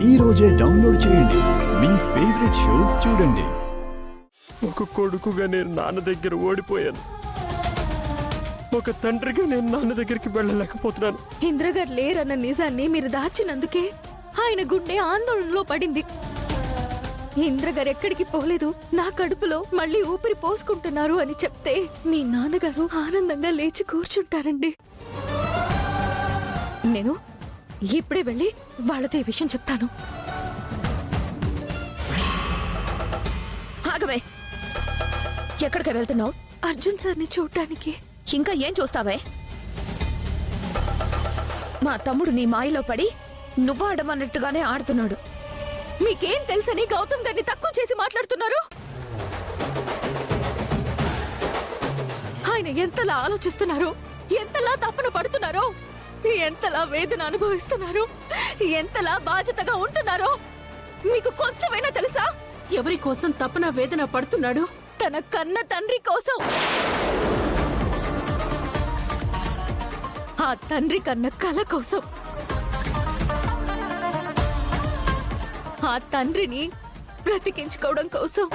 ఈ రోజే డౌన్లోడ్ చేయండి. మీ ఫేవరెట్ షోస్ చూడండి. ఒక కొడుకుగా నేను నాన్న దగ్గర ఓడిపోయాను. ఒక తండ్రిగా నేను నాన్న దగ్గరికి వెళ్ళలేకపోతున్నాను. ఇంద్రగారు లేరన్న నిజాన్ని మీరు దాచినందుకే ఆయన గుండె ఆందోళనలో పడింది. ఇంద్రగారు ఎక్కడికి పోలేదు, నా కడుపులో మళ్ళీ ఊపిరి పోసుకుంటున్నారు అని చెప్తే మీ నాన్నగారు ఆనందంగా లేచి కూర్చుంటారండి. నేను ఇప్పుడే వెళ్ళి వాళ్ళతో ఈ విషయం చెప్తాను. ఆగవే, ఎక్కడికి వెళ్తున్నావు? అర్జున్ సార్ని చూడటానికి. ఇంకా ఏం చూస్తావే? మా తమ్ముడు నీ మాయలో పడి నువ్వు ఆడమన్నట్టుగానే ఆడుతున్నాడు. మీకేం తెలుసని గౌతమ్ గారిని తక్కువ చేసి మాట్లాడుతున్నారు? ఆయన ఎంతలా ఆలోచిస్తున్నారు, ఎంతలా తపన పడుతున్నారో, ఎంతలా వేదన అనుభవిస్తున్నారు, ఎంతలా బాధ్యతగా ఉంటున్నారో మీకు కొంచెమైనా తెలుసా? ఎవరి కోసం తపన వేదన పడుతున్నాడు? తన కన్న తండ్రి కోసం. ఆ తండ్రి కన్న కల కోసం. ఆ తండ్రిని బ్రతికించుకోవడం కోసం.